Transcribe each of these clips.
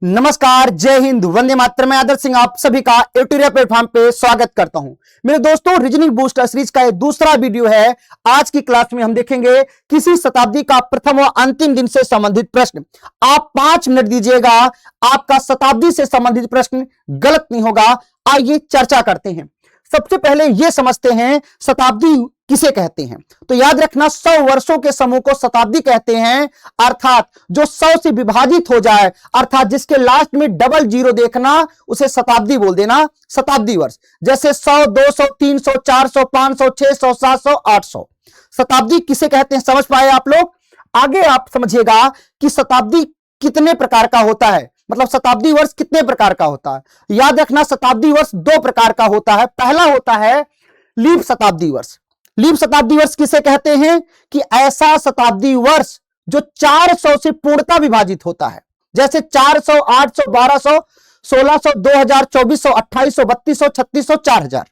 नमस्कार, जय हिंद, वंदे मातरम। मैं आदर्श सिंह आप सभी का ट्यूटोरियल प्लेटफॉर्म पे स्वागत करता हूं। मेरे दोस्तों, रीजनिंग बूस्टर सीरीज का एक दूसरा वीडियो है। आज की क्लास में हम देखेंगे किसी शताब्दी का प्रथम व अंतिम दिन से संबंधित प्रश्न। आप 5 मिनट दीजिएगा, आपका शताब्दी से संबंधित प्रश्न गलत नहीं होगा। आइए चर्चा करते हैं। सबसे पहले यह समझते हैं शताब्दी किसे कहते हैं। तो याद रखना, 100 वर्षों के समूह को शताब्दी कहते हैं। अर्थात जो 100 से विभाजित हो जाए, अर्थात जिसके लास्ट में डबल जीरो देखना, उसे शताब्दी बोल देना, शताब्दी वर्ष। जैसे 100, 200, 300, 400, 500, 600, 700, 800। शताब्दी किसे कहते हैं, समझ पाए आप लोग। आगे आप समझिएगा कि शताब्दी कितने प्रकार का होता है, मतलब शताब्दी वर्ष कितने प्रकार का होता है। याद रखना, शताब्दी वर्ष 2 प्रकार का होता है। पहला होता है लीप शताब्दी वर्ष। लीप शताब्दी वर्ष किसे कहते हैं कि ऐसा शताब्दी वर्ष जो 400 से पूर्णता विभाजित होता है। जैसे 400, 800, 1200, 1600, 2000, 2400, 2800, 3200, 3600, 4000।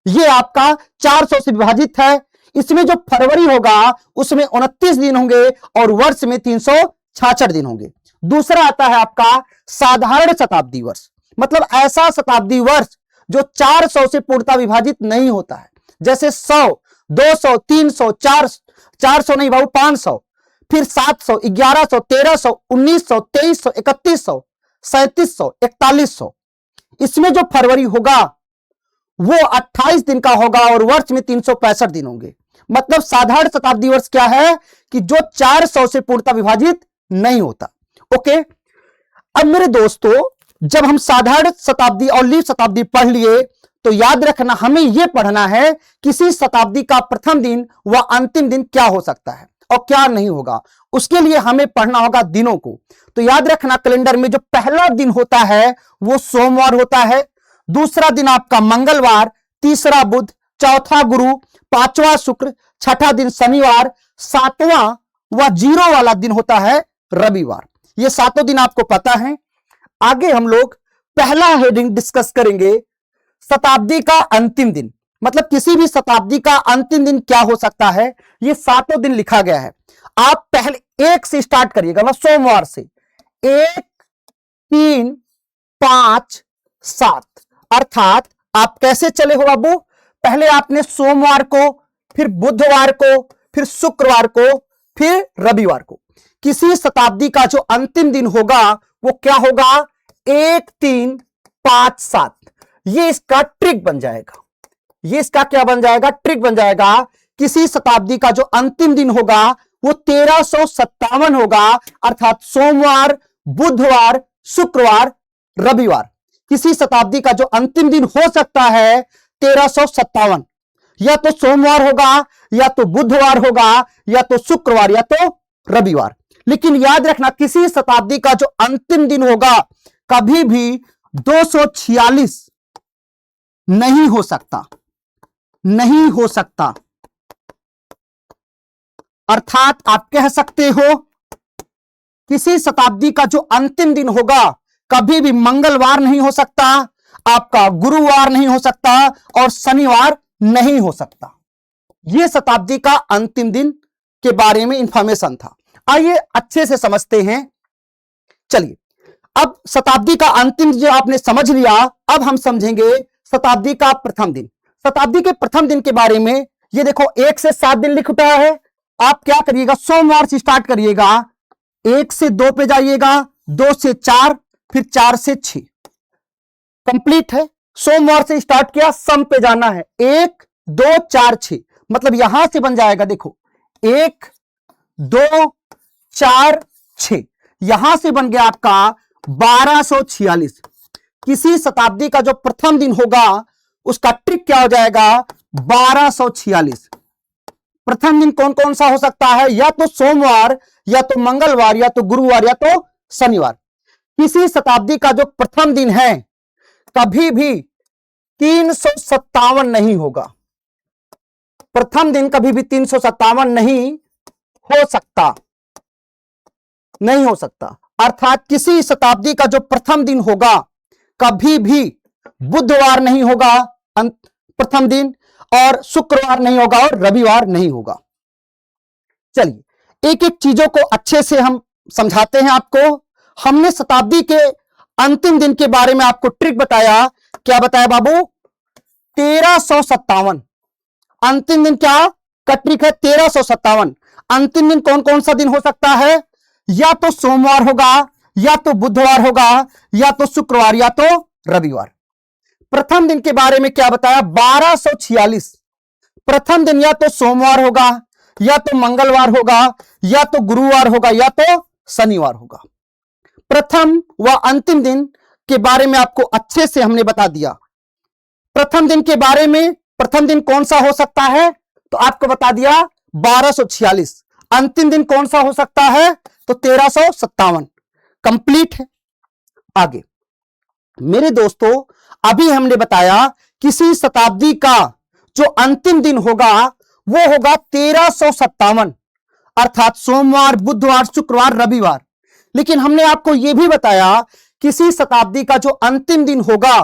ये आपका 400 से विभाजित है। इसमें जो फरवरी होगा उसमें 29 दिन होंगे और वर्ष में 366 दिन होंगे। दूसरा आता है आपका साधारण शताब्दी वर्ष, मतलब ऐसा शताब्दी वर्ष जो 400 से पूर्णता विभाजित नहीं होता है। जैसे 100, 200, 300, 400 नहीं बाबू, 500, फिर 700, 1100, 1300, 1900, 2300, 3100, 3700, 4100। इसमें जो फरवरी होगा वो 28 दिन का होगा और वर्ष में 365 दिन होंगे। मतलब साधारण शताब्दी वर्ष क्या है कि जो 400 से पूर्णता विभाजित नहीं होता। ओके, अब मेरे दोस्तों, जब हम साधारण शताब्दी और लीप शताब्दी पढ़ लिए तो याद रखना, हमें यह पढ़ना है किसी शताब्दी का प्रथम दिन व अंतिम दिन क्या हो सकता है और क्या नहीं होगा। उसके लिए हमें पढ़ना होगा दिनों को। तो याद रखना, कैलेंडर में जो पहला दिन होता है वो सोमवार होता है, दूसरा दिन आपका मंगलवार, तीसरा बुध, चौथा गुरु, पांचवा शुक्र, छठा दिन शनिवार, सातवां व जीरो वाला दिन होता है रविवार। ये 7 दिन आपको पता है। आगे हम लोग पहला हेडिंग डिस्कस करेंगे, शताब्दी का अंतिम दिन। मतलब किसी भी शताब्दी का अंतिम दिन क्या हो सकता है, ये 7 दिन लिखा गया है। आप पहले 1 से स्टार्ट करिएगा, मतलब सोमवार से 1, 3, 5, 7। अर्थात आप कैसे चले हो बाबू, पहले आपने सोमवार को, फिर बुधवार को, फिर शुक्रवार को, फिर रविवार को। किसी शताब्दी का जो अंतिम दिन होगा वो क्या होगा, 1, 3, 5, 7। ये इसका ट्रिक बन जाएगा। ये इसका क्या बन जाएगा, ट्रिक बन जाएगा। किसी शताब्दी का जो अंतिम दिन होगा वो 1357 होगा। अर्थात सोमवार, बुधवार, शुक्रवार, रविवार। किसी शताब्दी का जो अंतिम दिन हो सकता है 1357, या तो सोमवार होगा, या तो बुधवार होगा, या तो शुक्रवार, या तो रविवार। लेकिन याद रखना, किसी शताब्दी का जो अंतिम दिन होगा कभी भी 246 नहीं हो सकता, नहीं हो सकता। अर्थात आप कह सकते हो किसी शताब्दी का जो अंतिम दिन होगा कभी भी मंगलवार नहीं हो सकता, आपका गुरुवार नहीं हो सकता और शनिवार नहीं हो सकता। यह शताब्दी का अंतिम दिन के बारे में इंफॉर्मेशन था। आइए अच्छे से समझते हैं। चलिए, अब शताब्दी का अंतिम जो आपने समझ लिया, अब हम समझेंगे शताब्दी का प्रथम दिन। शताब्दी के प्रथम दिन के बारे में ये देखो, 1 से 7 दिन लिख उठा है। आप क्या करिएगा, सोमवार से स्टार्ट करिएगा, 1 से 2 पे जाइएगा, 2 से 4, फिर 4 से 6। कंप्लीट है। सोमवार से स्टार्ट किया, सम पे जाना है, 1, 2, 4, 6। मतलब यहां से बन जाएगा, देखो 1, 2, 4, 6। यहां से बन गया आपका 1246। किसी शताब्दी का जो प्रथम दिन होगा उसका ट्रिक क्या हो जाएगा, 1246। प्रथम दिन कौन कौन सा हो सकता है, या तो सोमवार, या तो मंगलवार, या तो गुरुवार, या तो शनिवार। किसी शताब्दी का जो प्रथम दिन है कभी भी 357 नहीं होगा। प्रथम दिन कभी भी 357 नहीं हो सकता, नहीं हो सकता। अर्थात किसी शताब्दी का जो प्रथम दिन होगा कभी भी बुधवार नहीं होगा प्रथम दिन, और शुक्रवार नहीं होगा, और रविवार नहीं होगा। चलिए, एक एक चीजों को अच्छे से हम समझाते हैं आपको। हमने शताब्दी के अंतिम दिन के बारे में आपको ट्रिक बताया। क्या बताया बाबू? 1357। अंतिम दिन क्या का ट्रिक है? 1357। अंतिम दिन कौन कौन सा दिन हो सकता है? या तो सोमवार होगा, या तो बुधवार होगा, या तो शुक्रवार, या तो रविवार। प्रथम दिन के बारे में क्या बताया? 1246। प्रथम दिन या तो सोमवार होगा, या तो मंगलवार होगा, या तो गुरुवार होगा, या तो शनिवार होगा। प्रथम व अंतिम दिन के बारे में आपको अच्छे से हमने बता दिया। प्रथम दिन के बारे में, प्रथम दिन कौन सा हो सकता है? तो आपको बता दिया 1246। अंतिम दिन कौन सा हो सकता है? तो 1357। कंप्लीट है। आगे मेरे दोस्तों, अभी हमने बताया किसी शताब्दी का जो अंतिम दिन होगा वो होगा 1357, अर्थात सोमवार, बुधवार, शुक्रवार, रविवार। लेकिन हमने आपको यह भी बताया किसी शताब्दी का जो अंतिम दिन होगा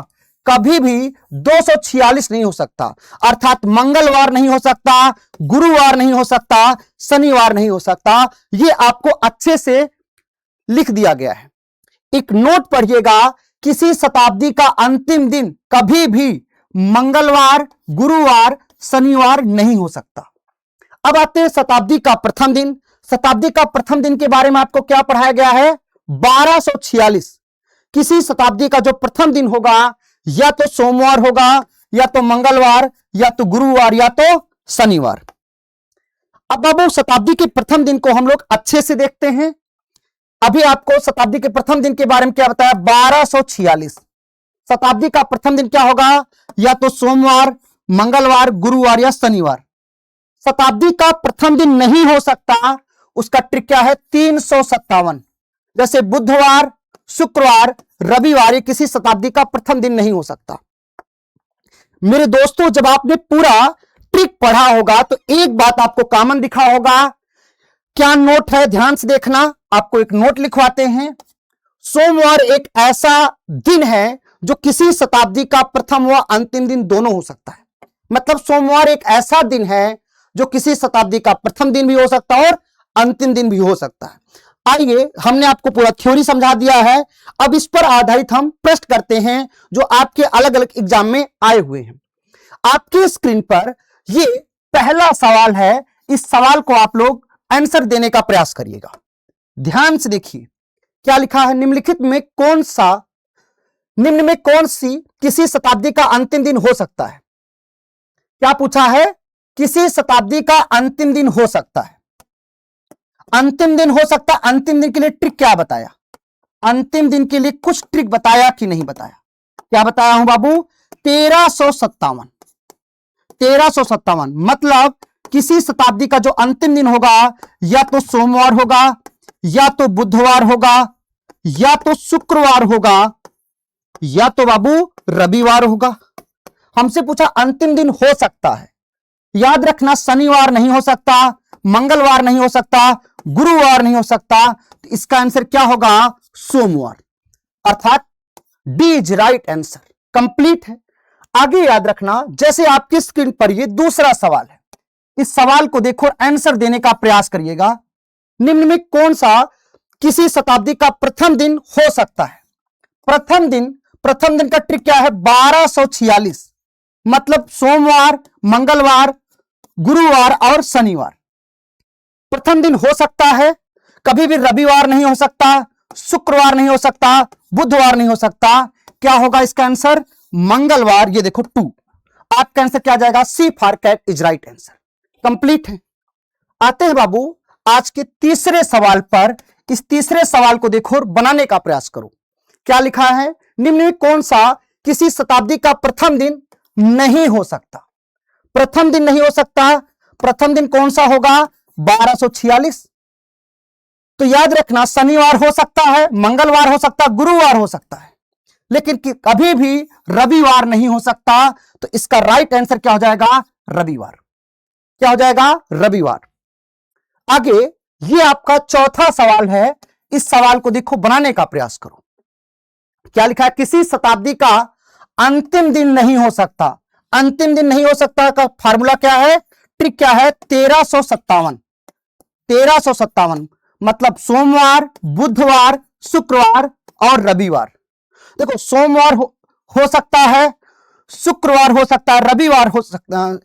कभी भी 246 नहीं हो सकता, अर्थात मंगलवार नहीं हो सकता, गुरुवार नहीं हो सकता, शनिवार नहीं हो सकता। यह आपको अच्छे से लिख दिया गया है। एक नोट पढ़िएगा, किसी शताब्दी का अंतिम दिन कभी भी मंगलवार, गुरुवार, शनिवार नहीं हो सकता। अब आते हैं शताब्दी का प्रथम दिन। शताब्दी का प्रथम दिन के बारे में आपको क्या पढ़ाया गया है? 1246। किसी शताब्दी का जो प्रथम दिन होगा या तो सोमवार होगा, या तो मंगलवार, या तो गुरुवार, या तो शनिवार। अब बाबू शताब्दी के प्रथम दिन को हम लोग अच्छे से देखते हैं। अभी आपको शताब्दी के प्रथम दिन के बारे में क्या बताया? 1246। शताब्दी का प्रथम दिन क्या होगा? या तो सोमवार, मंगलवार, गुरुवार, या शनिवार। शताब्दी का प्रथम दिन नहीं हो सकता, उसका ट्रिक क्या है? 357। जैसे बुधवार, शुक्रवार, रविवार, ये किसी शताब्दी का प्रथम दिन नहीं हो सकता। मेरे दोस्तों, जब आपने पूरा ट्रिक पढ़ा होगा तो एक बात आपको कॉमन दिखा होगा। क्या नोट है? ध्यान से देखना। आपको एक नोट लिखवाते हैं। सोमवार एक ऐसा दिन है जो किसी शताब्दी का प्रथम व अंतिम दिन दोनों हो सकता है। मतलब सोमवार एक ऐसा दिन है जो किसी शताब्दी का प्रथम दिन भी हो सकता है और अंतिम दिन भी हो सकता है। आइए, हमने आपको पूरा थ्योरी समझा दिया है। अब इस पर आधारित हम प्रश्न करते हैं जो आपके अलग अलग एग्जाम में आए हुए हैं। आपके स्क्रीन पर ये पहला सवाल है। इस सवाल को आप लोग आंसर देने का प्रयास करिएगा। ध्यान से देखिए क्या लिखा है। निम्न में कौन सी किसी शताब्दी का अंतिम दिन हो सकता है? क्या पूछा है? किसी शताब्दी का अंतिम दिन हो सकता है। अंतिम दिन हो सकता है। अंतिम दिन के लिए ट्रिक क्या बताया? अंतिम दिन के लिए कुछ ट्रिक बताया कि नहीं बताया? क्या बताया हूं बाबू? 1357। 1357 मतलब किसी शताब्दी का जो अंतिम दिन होगा या तो सोमवार होगा, या तो बुधवार होगा, या तो शुक्रवार होगा, या तो बाबू रविवार होगा। हमसे पूछा अंतिम दिन हो सकता है। याद रखना, शनिवार नहीं हो सकता, मंगलवार नहीं हो सकता, गुरुवार नहीं हो सकता। तो इसका आंसर क्या होगा? सोमवार, अर्थात D is right answer. Complete है। आगे याद रखना, जैसे आपकी स्क्रीन पर ये दूसरा सवाल है, इस सवाल को देखो, आंसर देने का प्रयास करिएगा। निम्न में कौन सा किसी शताब्दी का प्रथम दिन हो सकता है? प्रथम दिन का ट्रिक क्या है? 1246 मतलब सोमवार, मंगलवार, गुरुवार और शनिवार। प्रथम दिन हो सकता है, कभी भी रविवार नहीं हो सकता, शुक्रवार नहीं हो सकता, बुधवार नहीं हो सकता। क्या होगा इसका आंसर? मंगलवार। ये देखो 2। आपका आंसर क्या जाएगा? C for cat is right answer. Complete है। आते हैं बाबू आज के तीसरे सवाल पर। इस तीसरे सवाल को देखो और बनाने का प्रयास करो। क्या लिखा है? निम्न में कौन सा किसी शताब्दी का प्रथम दिन नहीं हो सकता? प्रथम दिन नहीं हो सकता। प्रथम दिन कौन सा होगा? 1246। तो याद रखना, शनिवार हो सकता है, मंगलवार हो सकता है, गुरुवार हो सकता है, लेकिन कभी भी रविवार नहीं हो सकता। तो इसका राइट आंसर क्या हो जाएगा? रविवार। क्या हो जाएगा? रविवार। आगे ये आपका चौथा सवाल है। इस सवाल को देखो, बनाने का प्रयास करो। क्या लिखा है? किसी शताब्दी का अंतिम दिन नहीं हो सकता। अंतिम दिन नहीं हो सकता का फार्मूला क्या है? ट्रिक क्या है? 1357। 1357 मतलब सोमवार, बुधवार, शुक्रवार और रविवार। देखो सोमवार हो सकता है, शुक्रवार हो सकता है, रविवार हो सकता है,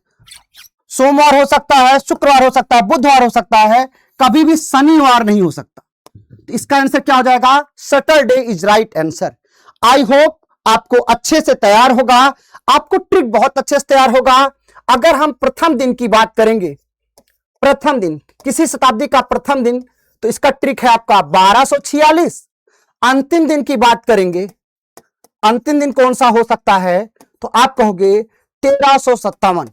सोमवार हो सकता है, शुक्रवार हो सकता है, बुधवार हो सकता है, कभी भी शनिवार नहीं हो सकता। तो इसका आंसर क्या हो जाएगा? Saturday is right answer. I hope आपको अच्छे से तैयार होगा, आपको ट्रिक बहुत अच्छे से तैयार होगा। अगर हम प्रथम दिन की बात करेंगे, प्रथम दिन किसी शताब्दी का प्रथम दिन, तो इसका ट्रिक है आपका 1246। अंतिम दिन की बात करेंगे, अंतिम दिन कौन सा हो सकता है, तो आप कहोगे 1357।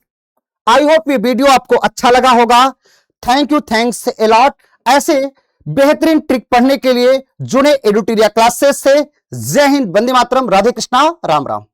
आई होप ये वीडियो आपको अच्छा लगा होगा। Thank you, thanks a lot. ऐसे बेहतरीन ट्रिक पढ़ने के लिए जुड़े एडुटेरिया क्लासेस से। जय हिंद, वंदे मातरम, राधे कृष्णा, राम राम।